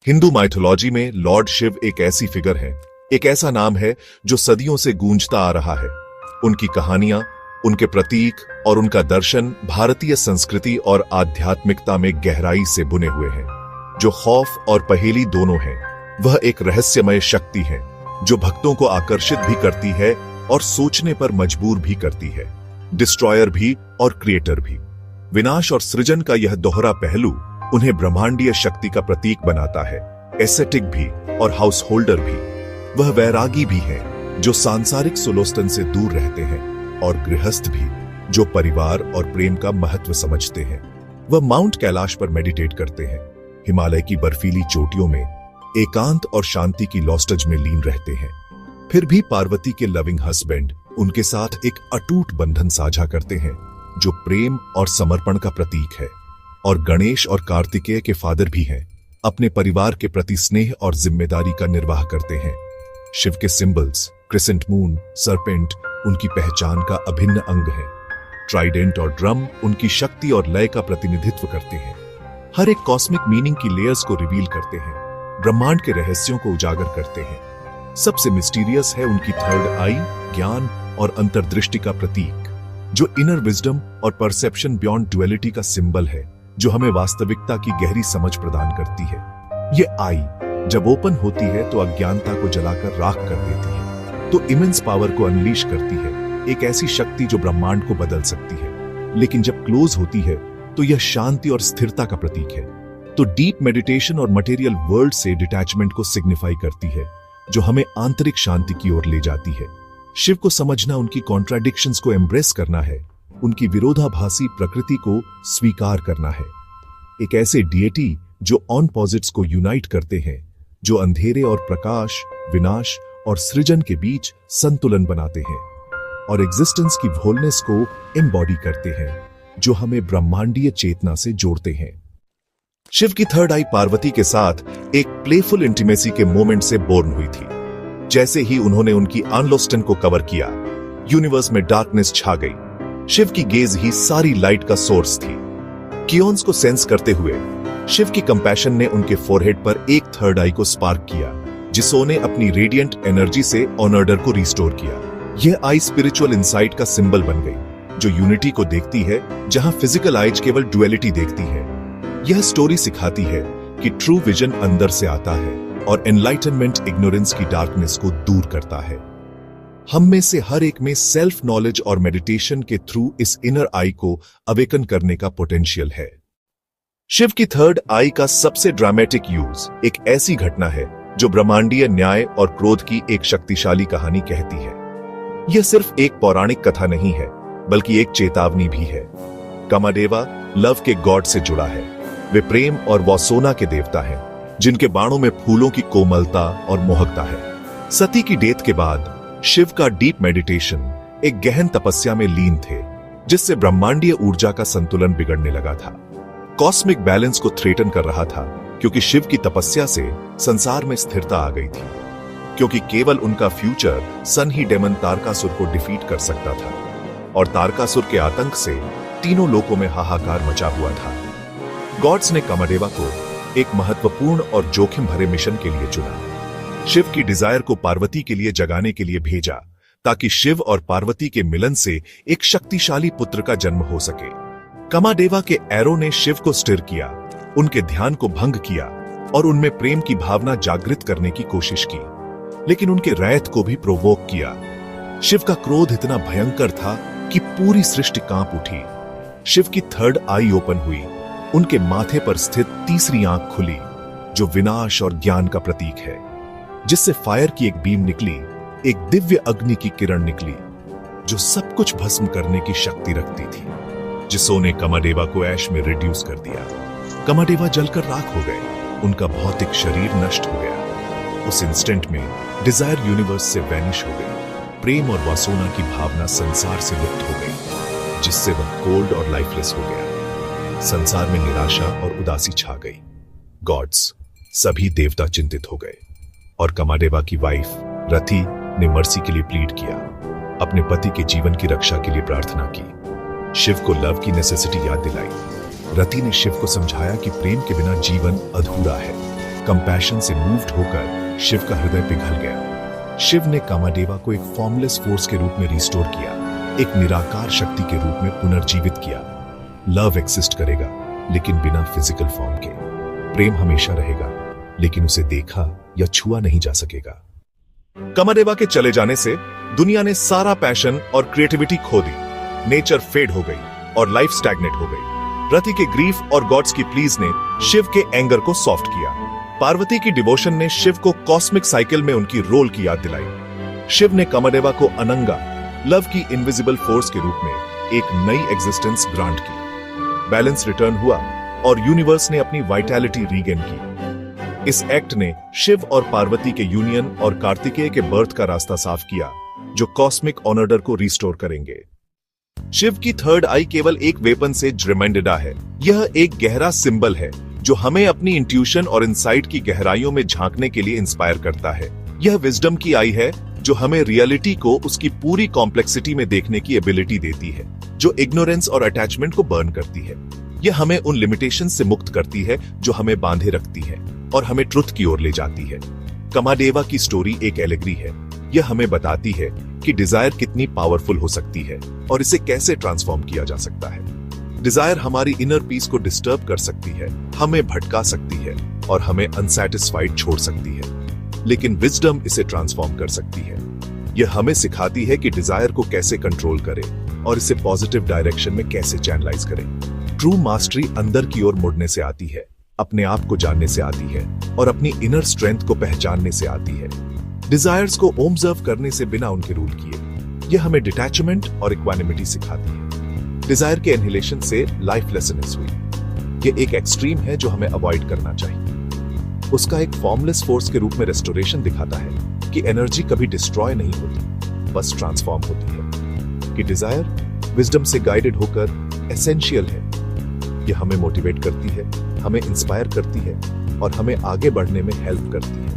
Hindu mythology में Lord Shiv एक ऐसी फिगर है, एक ऐसा नाम है जो सदियों से गूंजता आ रहा है। उनकी कहानियां, उनके प्रतीक और उनका दर्शन भारतीय संस्कृति और आध्यात्मिकता में गहराई से बुने हुए हैं। जो खौफ और पहेली दोनों है, वह एक रहस्यमय शक्ति है जो भक्तों को आकर्षित भी करती है और सोचने पर मजबूर भी करती है। डिस्ट्रॉयर भी और क्रिएटर भी। विनाश और सृजन का यह दोहरा पहलू उन्हें ब्रह्मांडीय शक्ति का प्रतीक बनाता है। एस्थेटिक भी और हाउस होल्डर भी। वह वैरागी भी है जो सांसारिक सुलोस्तन से दूर रहते हैं, और गृहस्थ भी जो परिवार और प्रेम का महत्व समझते हैं। वह माउंट कैलाश पर मेडिटेट करते हैं, हिमालय की बर्फीली चोटियों में एकांत और शांति की लॉस्टज में लीन रहते हैं। फिर भी पार्वती के लविंग हस्बैंड उनके साथ एक अटूट बंधन साझा करते हैं जो प्रेम और समर्पण का प्रतीक है। और गणेश और कार्तिकेय के फादर भी हैं, अपने परिवार के प्रति स्नेह और जिम्मेदारी का निर्वाह करते हैं। शिव के सिंबल्स क्रिसेंट मून, सरपेंट उनकी पहचान का अभिन्न अंग है। ट्राइडेंट और ड्रम उनकी शक्ति और लय का प्रतिनिधित्व करते हैं। हर एक कॉस्मिक मीनिंग की लेयर्स को रिवील करते हैं, ब्रह्मांड के रहस्यों को उजागर करते हैं। सबसे मिस्टीरियस है उनकी थर्ड आई, ज्ञान और अंतर्दृष्टि का प्रतीक, जो इनर विजडम और परसेप्शन बियॉन्ड ड्युअलिटी का सिंबल है, जो हमें वास्तविकता की गहरी समझ प्रदान करती है। ये आई जब ओपन होती है तो अज्ञानता को जलाकर राख कर देती है, तो इमेंस पावर को अनलीश करती है, एक ऐसी शक्ति जो ब्रह्मांड को बदल सकती है। लेकिन जब क्लोज होती है तो यह शांति और स्थिरता का प्रतीक है, तो डीप मेडिटेशन और मटेरियल वर्ल्ड से डिटैचमेंट को सिग्निफाई करती है, जो हमें आंतरिक शांति की ओर ले जाती है। शिव को समझना उनकी कॉन्ट्राडिक्शंस को एम्ब्रेस करना है, उनकी विरोधाभासी प्रकृति को स्वीकार करना है। एक ऐसे डिएटी जो ऑपोजिट्स को यूनाइट करते हैं, जो अंधेरे और प्रकाश, विनाश और सृजन के बीच संतुलन बनाते हैं, और एग्जिस्टेंस की होलनेस को एम्बॉडी करते हैं, जो हमें ब्रह्मांडीय चेतना से जोड़ते हैं। शिव की थर्ड आई पार्वती के साथ एक प्लेफुल इंटीमेसी के मोमेंट से बोर्न हुई थी। जैसे ही उन्होंने उनकी अनलोस्टन को कवर किया, यूनिवर्स में डार्कनेस छा गई। शिव की गेज ही सारी लाइट का सोर्स थी। कियोन्स को सेंस करते हुए शिव की कंपैशन ने उनके फोरहेड पर एक थर्ड आई को स्पार्क किया, जिसों ने अपनी रेडिएंट एनर्जी से ऑनर्डर को रिस्टोर किया। यह आई स्पिरिचुअल इंसाइट का सिंबल बन गई, जो यूनिटी को देखती है जहां फिजिकल आइज केवल डुअलिटी देखती है। यह स्टोरी सिखाती है कि ट्रू विजन अंदर से आता है और एनलाइटनमेंट इग्नोरेंस की डार्कनेस को दूर करता है। हम में से हर एक में सेल्फ नॉलेज और मेडिटेशन के थ्रू इस इनर आई को अवेकन करने का पोटेंशियल है। शिव की थर्ड आई का सबसे ड्रामेटिक यूज एक ऐसी घटना है जो ब्रह्मांडीय न्याय और क्रोध की एक शक्तिशाली कहानी कहती है। यह सिर्फ एक पौराणिक कथा नहीं है, बल्कि एक चेतावनी भी है। कामादेवा लव के गॉड से जुड़ा है। वे प्रेम और वासोना के देवता हैं, जिनके बाणों में फूलों की कोमलता और मोहकता है। सती की डेथ के बाद शिव का डीप मेडिटेशन एक गहन तपस्या में लीन थे, जिससे ब्रह्मांडीय ऊर्जा का संतुलन बिगड़ने लगा था। कॉस्मिक बैलेंस को थ्रेटन कर रहा था, क्योंकि शिव की तपस्या से संसार में स्थिरता आ गई थी। क्योंकि केवल उनका फ्यूचर सन ही डेमन तारकासुर को डिफीट कर सकता था, और तारकासुर के आतंक से तीनों लोकों में हाहाकार मचा हुआ था। गॉड्स ने कामादेवा को एक महत्वपूर्ण और जोखिम भरे मिशन के लिए चुना। शिव की डिजायर को पार्वती के लिए जगाने के लिए भेजा, ताकि शिव और पार्वती के मिलन से एक शक्तिशाली पुत्र का जन्म हो सके। कामादेवा के एरो ने शिव को स्टिर किया, उनके ध्यान को भंग किया और उनमें प्रेम की भावना जागृत करने की कोशिश की, लेकिन उनके रैथ को भी प्रोवोक किया। शिव का क्रोध इतना भयंकर था कि पूरी सृष्टि कांप उठी। शिव की थर्ड आई ओपन हुई, उनके माथे पर स्थित तीसरी आंख खुली, जो विनाश और ज्ञान का प्रतीक है, जिससे फायर की एक बीम निकली, एक दिव्य अग्नि की किरण निकली, जो सब कुछ भस्म करने की शक्ति रखती थी, जिसने कामादेवा को ऐश में रिड्यूस कर दिया। कामादेवा जलकर राख हो गए, उनका भौतिक शरीर नष्ट हो गया। उस इंस्टेंट में डिजायर यूनिवर्स से वैनिश हो गई। प्रेम और वासोना की भावना संसार से लुप्त हो गई, जिससे वह कोल्ड और लाइफलेस हो गया। संसार में निराशा और उदासी छा गई। गॉड्स, सभी देवता चिंतित हो गए, और कामादेवा की वाइफ रति ने मर्सी के लिए प्लीड किया, अपने पति के जीवन की रक्षा के लिए प्रार्थना की। शिव को लव की नेसेसिटी याद दिलाई। रति ने शिव को समझाया कि प्रेम के बिना जीवन अधूरा है। कंपैशन से मूव्ड होकर शिव का हृदय पिघल गया। शिव ने कामाडेवा को एक फॉर्मलेस फोर्स के रूप में रिस्टोर किया, एक निराकार शक्ति के रूप में पुनर्जीवित किया। लव एक्सिस्ट करेगा लेकिन बिना फिजिकल फॉर्म के। प्रेम हमेशा रहेगा लेकिन उसे देखा या छुआ नहीं जा सकेगा। कामाडेवा के चले जाने से दुनिया ने सारा पैशन और क्रिएटिविटी खो दी। नेचर फेड हो गई और लाइफ स्टैग्नेट हो गई। रति के ग्रीफ और गॉड्स की प्लीज ने शिव के एंगर को सॉफ्ट किया। पार्वती की डिवोशन ने शिव को कॉस्मिक साइकिल में उनकी रोल की याद दिलाई। शिव ने कामाडेवा को अनंगा, लव की इनविजिबल फोर्स के रूप में एक नई एग्जिस्टेंस ग्रांट की। बैलेंस रिटर्न हुआ और यूनिवर्स ने अपनी वाइटैलिटी रीगेन की। इस एक्ट ने शिव और पार्वती के यूनियन और कार्तिकेय के बर्थ का रास्ता साफ किया, जो कॉस्मिक ऑर्डर को रिस्टोर करेंगे। शिव की थर्ड आई केवल एक वेपन से रिमाइंडेड है। यह एक गहरा सिंबल है जो हमें अपनी इंट्यूशन और इनसाइट की गहराइयों में झांकने के लिए इंस्पायर करता है। यह विजडम की आई है जो हमें रियलिटी को उसकी पूरी कॉम्प्लेक्सिटी में देखने की एबिलिटी देती है, जो इग्नोरेंस और अटैचमेंट को बर्न करती है। यह हमें उन लिमिटेशन से मुक्त करती है जो हमें बांधे रखती है और हमें ट्रुथ की ओर ले जाती है। कामाडेवा की स्टोरी एक एलेगरी है। यह हमें बताती है कि डिजायर कितनी पावरफुल हो सकती है और इसे कैसे ट्रांसफॉर्म किया जा सकता है। डिजायर हमारी इनर पीस को डिस्टर्ब कर सकती है, हमें भटका सकती है और हमें अनसैटिस्फाइड छोड़ सकती है, लेकिन विजडम इसे ट्रांसफॉर्म कर सकती है। यह हमें सिखाती है कि डिजायर को कैसे कंट्रोल करें और इसे पॉजिटिव डायरेक्शन में कैसे चैनलाइज करें। ट्रू मास्टरी अंदर की ओर मुड़ने से आती है, अपने आप को जानने से आती है और अपनी इनर स्ट्रेंथ को पहचानने से आती है। डिजायर्स को ऑब्जर्व करने से बिना उनके रूल किए। यह हमें डिटैचमेंट और इक्वानिमिटी सिखाती है। डिजायर के एनहिलेशन से लाइफ लेसनेस हुई। यह एक एक्सट्रीम है जो हमें अवॉइड करना चाहिए। उसका एक फॉर्मलेस फोर्स के रूप में रेस्टोरेशन दिखाता है कि एनर्जी कभी डिस्ट्रॉय नहीं होती, बस ट्रांसफॉर्म होती है। कि डिजायर विजडम से गाइडेड होकर एसेंशियल है। यह हमें मोटिवेट करती है, हमें इंस्पायर करती है और हमें आगे बढ़ने में हेल्प करती है।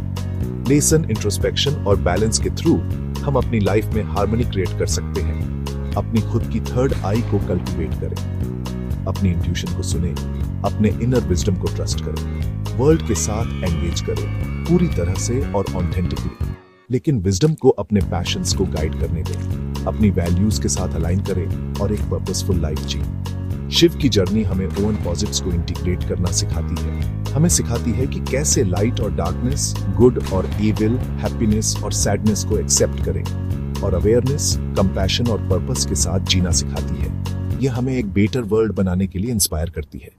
लेसन, इंट्रोस्पेक्शन और बैलेंस के थ्रू हम अपनी लाइफ में हार्मनी क्रिएट कर सकते हैं। अपनी खुद की थर्ड आई को कल्टीवेट करें, अपनी इंट्यूशन को सुने, अपने इनर विजडम को ट्रस्ट करें, वर्ल्ड के साथ एंगेज करें पूरी तरह से और ऑथेंटिकली, लेकिन विजडम को अपने पैशंस को गाइड करने दें, अपनी वैल्यूज के साथ अलाइन करें और एक पर्पसफुल लाइफ जिएं। शिव की जर्नी हमें ओवन पॉजिटिव्स को इंटीग्रेट करना सिखाती है। हमें सिखाती है कि कैसे लाइट और डार्कनेस, गुड और इविल, हैप्पीनेस और सैडनेस को एक्सेप्ट करें और अवेयरनेस, कंपैशन और पर्पस के साथ जीना सिखाती है। यह हमें एक बेटर वर्ल्ड बनाने के लिए इंस्पायर करती है।